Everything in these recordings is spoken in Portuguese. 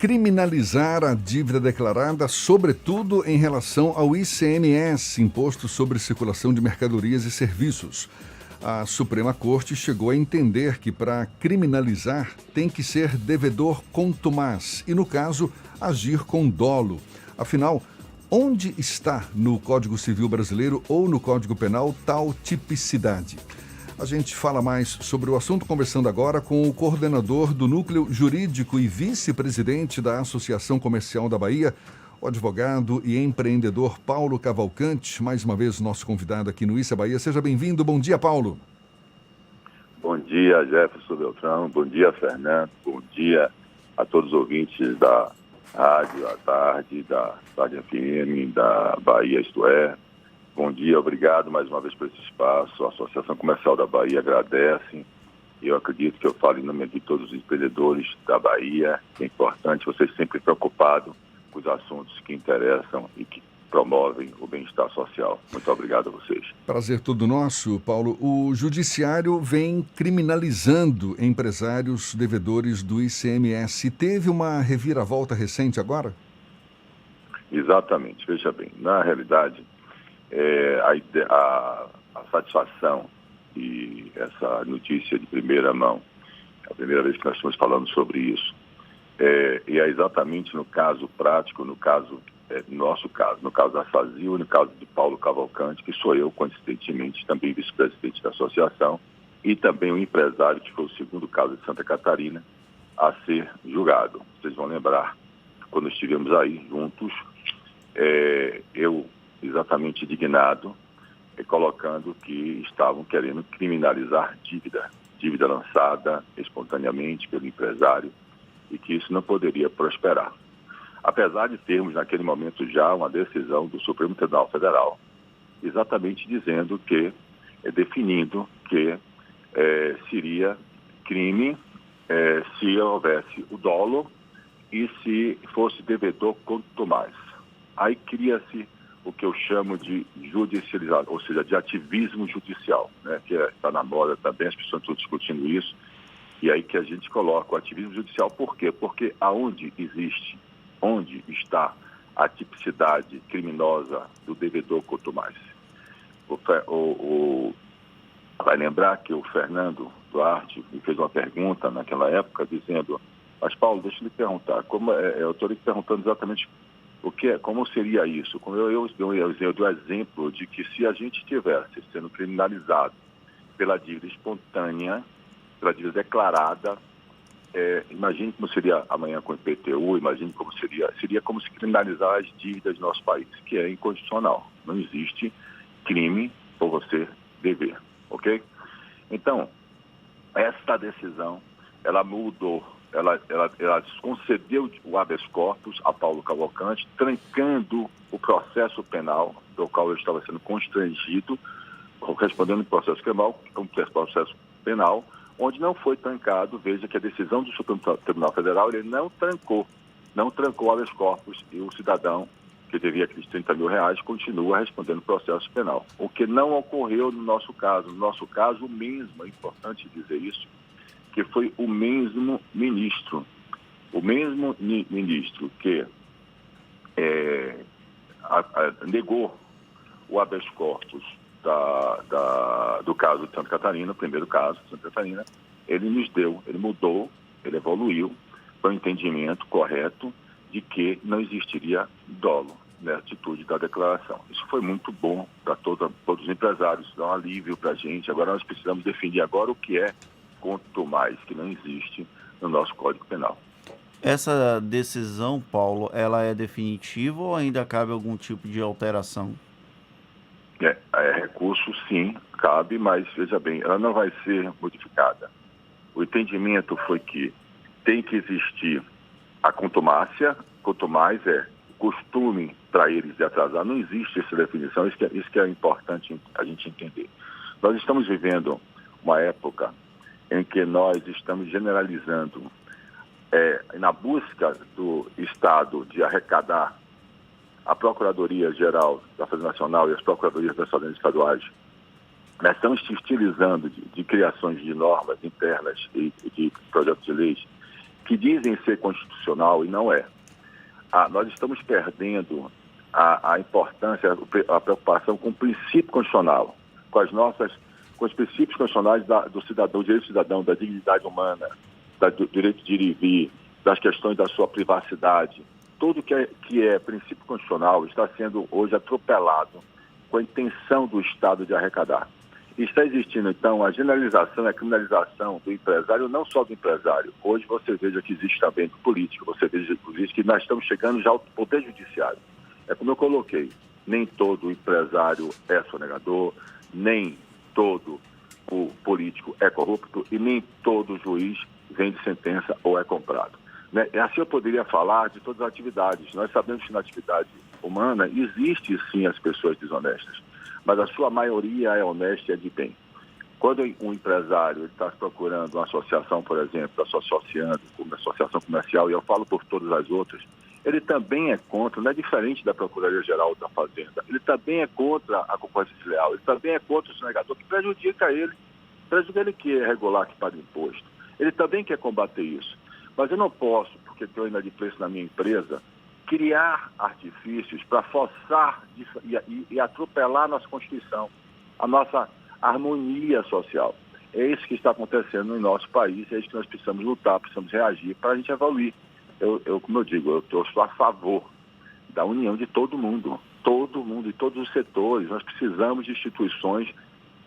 criminalizar a dívida declarada, sobretudo em relação ao ICMS, Imposto sobre Circulação de Mercadorias e Serviços. A Suprema Corte chegou a entender que para criminalizar tem que ser devedor contumaz e, no caso, agir com dolo. Afinal, onde está no Código Civil Brasileiro ou no Código Penal tal tipicidade? A gente fala mais sobre o assunto conversando agora com o coordenador do Núcleo Jurídico e vice-presidente da Associação Comercial da Bahia, o advogado e empreendedor Paulo Cavalcante, mais uma vez nosso convidado aqui no Issa Bahia. Seja bem-vindo. Bom dia, Paulo. Bom dia, Jefferson Beltrão. Bom dia, Fernando. Bom dia a todos os ouvintes da Rádio à Tarde, da Tarde FM, da Bahia Isto É. Bom dia, obrigado mais uma vez por esse espaço. A Associação Comercial da Bahia agradece. Eu acredito que eu falo em nome de todos os empreendedores da Bahia. É importante vocês sempre preocupados com os assuntos que interessam e que promovem o bem-estar social. Muito obrigado a vocês. Prazer todo nosso, Paulo. O Judiciário vem criminalizando empresários devedores do ICMS. Teve uma reviravolta recente agora? Exatamente. Veja bem, na realidade, a satisfação e essa notícia de primeira mão, é a primeira vez que nós estamos falando sobre isso, e é exatamente no caso prático, no nosso caso, no caso da Sazil, no caso de Paulo Cavalcante, que sou eu, coincidentemente, também vice-presidente da associação, e também o empresário, que foi o segundo caso de Santa Catarina, a ser julgado. Vocês vão lembrar, quando estivemos aí juntos, eu exatamente indignado, colocando que estavam querendo criminalizar dívida lançada espontaneamente pelo empresário e que isso não poderia prosperar. Apesar de termos naquele momento já uma decisão do Supremo Tribunal Federal, exatamente dizendo que, definindo que seria crime se houvesse o dolo e se fosse devedor contumaz. Aí cria-se o que eu chamo de judicialização, ou seja, de ativismo judicial, né? Que está na moda também, as pessoas estão discutindo isso, e aí que a gente coloca o ativismo judicial. Por quê? Porque onde está a tipicidade criminosa do devedor contumaz? Vai lembrar que o Fernando Duarte me fez uma pergunta naquela época, dizendo, mas Paulo, deixa eu lhe perguntar, eu estou lhe perguntando exatamente como seria isso? Como eu dou o exemplo de que se a gente estivesse sendo criminalizado pela dívida espontânea, pela dívida declarada, imagine como seria amanhã com o IPTU, imagine como seria como se criminalizar as dívidas do nosso país, que é incondicional. Não existe crime por você dever, ok? Então, esta decisão, ela mudou. Ela concedeu o habeas corpus a Paulo Cavalcante, trancando o processo penal, do qual eu estava sendo constrangido, respondendo ao processo penal, onde não foi trancado. Veja que a decisão do Supremo Tribunal Federal, ele não trancou o habeas corpus, e o cidadão que devia aqueles R$30 mil continua respondendo o processo penal. O que não ocorreu no nosso caso. No nosso caso, o mesmo, é importante dizer isso, que foi o mesmo ministro que negou o habeas corpus do caso de Santa Catarina, o primeiro caso de Santa Catarina. Ele mudou, ele evoluiu para o entendimento correto de que não existiria dolo na atitude da declaração. Isso foi muito bom para todos os empresários, dá um alívio para a gente. Agora nós precisamos definir agora o que é contumaz, que não existe no nosso Código Penal. Essa decisão, Paulo, ela é definitiva ou ainda cabe algum tipo de alteração? Recurso, sim, cabe, mas, veja bem, ela não vai ser modificada. O entendimento foi que tem que existir a contumácia. Contumaz é costume para eles de atrasar. Não existe essa definição, isso que é importante a gente entender. Nós estamos vivendo uma época em que nós estamos generalizando, na busca do Estado de arrecadar, a Procuradoria-Geral da Fazenda Nacional e as Procuradorias das Fazendas Estaduais, nós estamos se estilizando de criações de normas internas e de projetos de leis que dizem ser constitucional e não é. Nós estamos perdendo a importância, a preocupação com o princípio constitucional, com os princípios constitucionais do cidadão, do direito do cidadão, da dignidade humana, do direito de ir e vir, das questões da sua privacidade. Tudo que é princípio constitucional está sendo hoje atropelado com a intenção do Estado de arrecadar. Está existindo, então, a generalização e a criminalização do empresário, não só do empresário. Hoje você veja que existe também do político, você veja que nós estamos chegando já ao poder judiciário. É como eu coloquei, nem todo empresário é sonegador, nem todo o político é corrupto e nem todo juiz vende sentença ou é comprado. Né? Assim eu poderia falar de todas as atividades. Nós sabemos que na atividade humana existe sim as pessoas desonestas, mas a sua maioria é honesta e é de bem. Quando um empresário está procurando uma associação, por exemplo, está se associando com uma associação comercial, e eu falo por todas as outras, ele também é contra, não é diferente da Procuradoria-Geral da Fazenda, ele também é contra a concorrência desleal, ele também é contra o sonegador, que prejudica ele que é regular, que paga imposto. Ele também quer combater isso. Mas eu não posso, porque tenho inadimplência na minha empresa, criar artifícios para forçar e atropelar a nossa Constituição, a nossa harmonia social. É isso que está acontecendo no nosso país, é isso que nós precisamos lutar, precisamos reagir para a gente evoluir. Como eu digo, eu estou a favor da união de todo mundo e todos os setores. Nós precisamos de instituições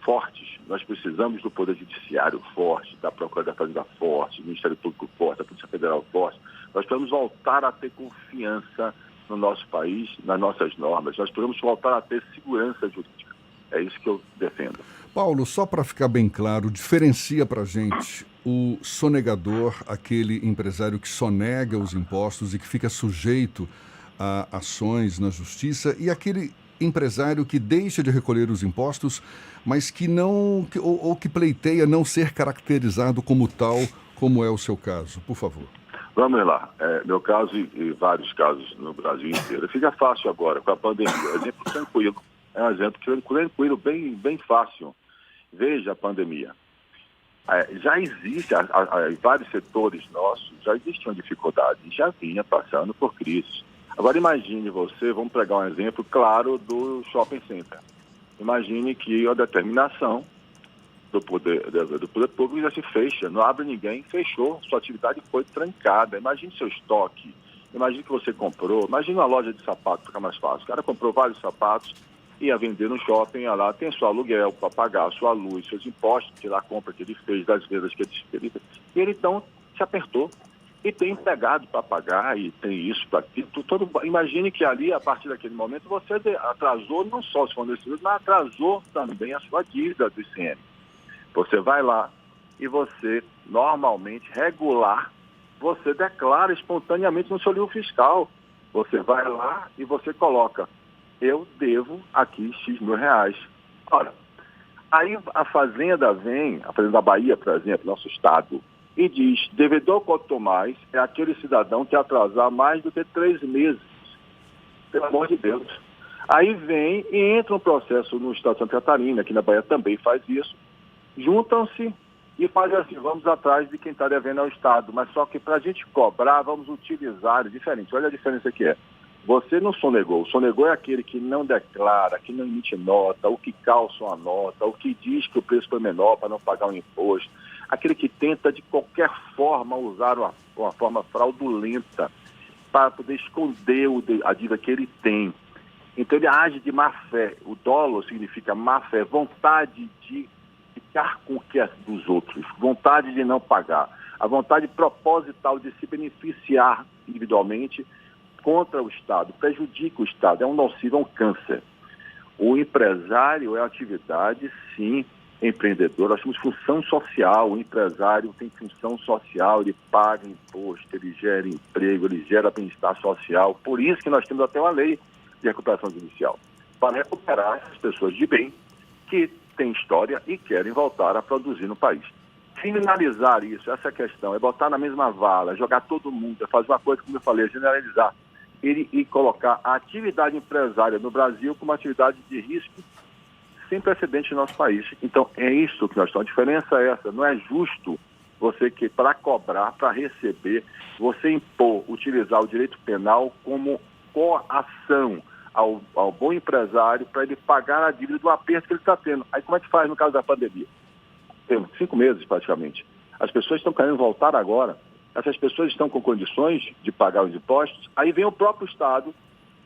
fortes, nós precisamos do Poder Judiciário forte, da Procuradoria da Fazenda forte, do Ministério Público forte, da Polícia Federal forte. Nós precisamos voltar a ter confiança no nosso país, nas nossas normas. Nós precisamos voltar a ter segurança jurídica. É isso que eu defendo. Paulo, só para ficar bem claro, diferencia para a gente o sonegador, aquele empresário que sonega os impostos e que fica sujeito a ações na justiça, e aquele empresário que deixa de recolher os impostos, mas que não, ou que pleiteia não ser caracterizado como tal, como é o seu caso. Por favor. Vamos lá. Meu caso e vários casos no Brasil inteiro. Fica fácil agora com a pandemia. Exemplo tranquilo. É um exemplo tranquilo, bem fácil. Veja a pandemia. Já existe, em vários setores nossos, já existe uma dificuldade. Já vinha passando por crise. Agora imagine você, vamos pegar um exemplo claro do shopping center. Imagine que a determinação do poder público já se fecha, não abre ninguém, fechou, sua atividade foi trancada. Imagine seu estoque, imagine que você comprou, imagine uma loja de sapatos, fica mais fácil. O cara comprou vários sapatos, ia vender no shopping, ia lá, tem seu aluguel para pagar, sua luz, seus impostos, que lá a compra que ele fez, das vendas que ele fez. E ele então se apertou. E tem empregado para pagar, e tem isso para aquilo. Imagine que ali, a partir daquele momento, você atrasou não só os fornecedores, mas atrasou também a sua dívida do ICM. Você vai lá e você, normalmente, regular, você declara espontaneamente no seu livro fiscal. Você vai lá e você coloca, eu devo aqui X mil reais. Ora, aí a Fazenda a Fazenda da Bahia, por exemplo, nosso estado, e diz, devedor quanto mais é aquele cidadão que atrasar mais do que 3 meses. Pelo amor de Deus. Aí vem e entra um processo no estado de Santa Catarina, aqui na Bahia também faz isso, juntam-se e fazem assim, vamos atrás de quem está devendo ao Estado, mas só que para a gente cobrar, vamos utilizar, é diferente. Olha a diferença que é. Você não sonegou. O sonegou é aquele que não declara, que não emite nota, ou que calça uma nota, ou que diz que o preço foi menor para não pagar um imposto. Aquele que tenta, de qualquer forma, usar uma forma fraudulenta para poder esconder a dívida que ele tem. Então, ele age de má fé. O dolo significa má fé, vontade de ficar com o que é dos outros, vontade de não pagar, a vontade proposital de se beneficiar individualmente contra o Estado, prejudica o Estado, é um nocivo, é um câncer. O empresário é atividade, sim, empreendedor. Nós temos função social, o empresário tem função social, ele paga imposto, ele gera emprego, ele gera bem-estar social. Por isso que nós temos até uma lei de recuperação judicial, para recuperar as pessoas de bem que têm história e querem voltar a produzir no país. Criminalizar isso, essa é a questão, é botar na mesma vala, jogar todo mundo, é fazer uma coisa, como eu falei, é generalizar. E colocar a atividade empresária no Brasil como uma atividade de risco sem precedente no nosso país. Então, é isso que nós estamos. A diferença é essa. Não é justo você que para cobrar, para receber, você impor, utilizar o direito penal como coação ao bom empresário para ele pagar a dívida do aperto que ele está tendo. Aí como é que faz no caso da pandemia? Temos 5 meses praticamente. As pessoas estão querendo voltar agora, essas pessoas estão com condições de pagar os impostos, aí vem o próprio Estado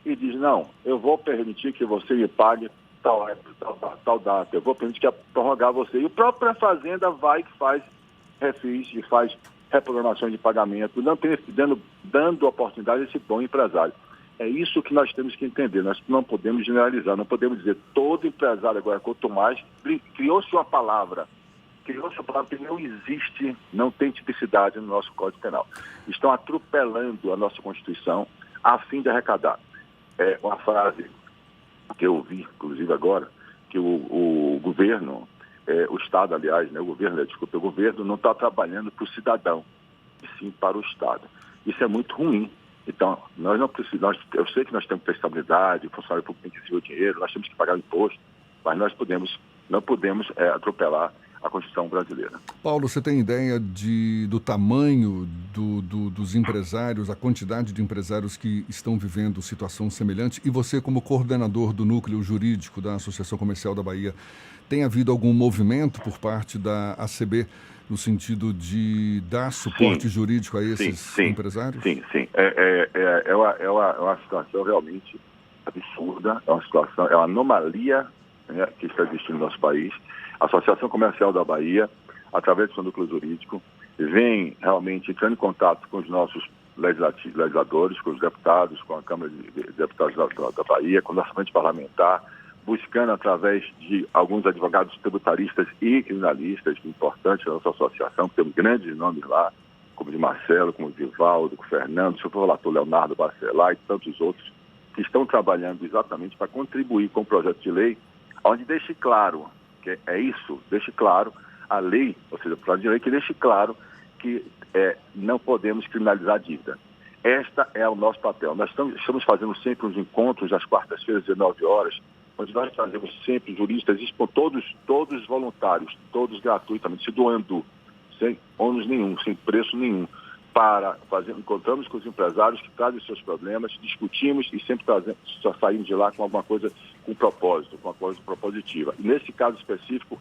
e diz, não, eu vou permitir que você me pague tal data, eu vou permitir que prorrogar você. E o próprio Fazenda vai que faz refis e faz reprogramações de pagamento, dando oportunidade a esse bom empresário. É isso que nós temos que entender, nós não podemos generalizar, não podemos dizer todo empresário agora, quanto mais, criou-se uma palavra que não existe, não tem tipicidade no nosso Código Penal. Estão atropelando a nossa Constituição a fim de arrecadar. É uma frase que eu ouvi, inclusive agora, que o governo, o Estado, aliás, né, o governo não está trabalhando para o cidadão, e sim para o Estado. Isso é muito ruim. Então, nós não precisamos, eu sei que nós temos que ter estabilidade, o funcionário público tem que receber o dinheiro, nós temos que pagar o imposto, mas não podemos atropelar a Constituição brasileira. Paulo, você tem ideia do tamanho dos empresários, a quantidade de empresários que estão vivendo situação semelhante? E você, como coordenador do núcleo jurídico da Associação Comercial da Bahia, tem havido algum movimento por parte da ACB no sentido de dar suporte jurídico a esses empresários? Sim. É uma situação realmente absurda, é uma anomalia, né, que está existindo no nosso país. A Associação Comercial da Bahia, através do seu núcleo jurídico, vem realmente entrando em contato com os nossos legisladores, com os deputados, com a Câmara de Deputados da Bahia, com o nosso frente parlamentar, buscando através de alguns advogados tributaristas e criminalistas, importantes da nossa associação, que temos grandes nomes lá, como o de Marcelo, como o de Vivaldo, com o Fernando, o senhor relator Leonardo Bacelar e tantos outros, que estão trabalhando exatamente para contribuir com o projeto de lei, onde deixe claro, que deixe claro a lei, ou seja, o projeto de lei que deixe claro que não podemos criminalizar a dívida. Este é o nosso papel. Nós estamos fazendo sempre uns encontros às quartas-feiras, 19 horas, onde nós trazemos sempre juristas, todos voluntários, todos gratuitamente, se doando, sem ônus nenhum, sem preço nenhum, encontramos com os empresários que trazem seus problemas, discutimos e sempre só saímos de lá com alguma coisa com propósito, com uma coisa propositiva. E nesse caso específico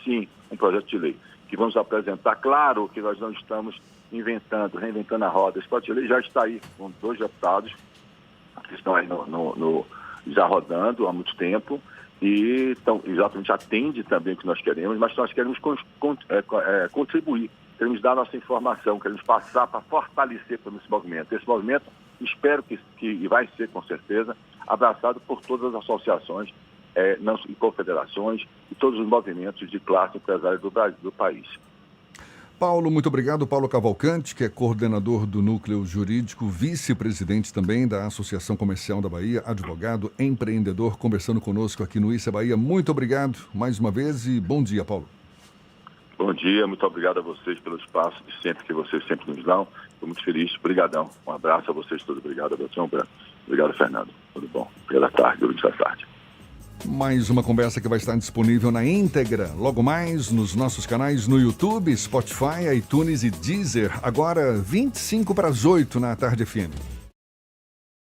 sim, um projeto de lei que vamos apresentar. Claro que nós não estamos reinventando a roda. Esse projeto de lei já está aí com 2 deputados que estão aí já rodando há muito tempo e então, exatamente atende também o que nós queremos, mas nós queremos contribuir, queremos dar nossa informação, queremos passar para fortalecer esse movimento. Esse movimento, espero que vai ser, com certeza, abraçado por todas as associações e confederações e todos os movimentos de classe empresária do país. Paulo, muito obrigado. Paulo Cavalcante, que é coordenador do Núcleo Jurídico, vice-presidente também da Associação Comercial da Bahia, advogado, empreendedor, conversando conosco aqui no Issa Bahia. Muito obrigado mais uma vez e bom dia, Paulo. Bom dia, muito obrigado a vocês pelo espaço que vocês sempre nos dão. Estou muito feliz. Obrigadão. Um abraço a vocês todos. Obrigado, Abração. Obrigado, Fernando. Tudo bom. Pela tarde, durante a tarde. Mais uma conversa que vai estar disponível na íntegra, logo mais nos nossos canais no YouTube, Spotify, iTunes e Deezer. Agora 7:25 na Tarde FM.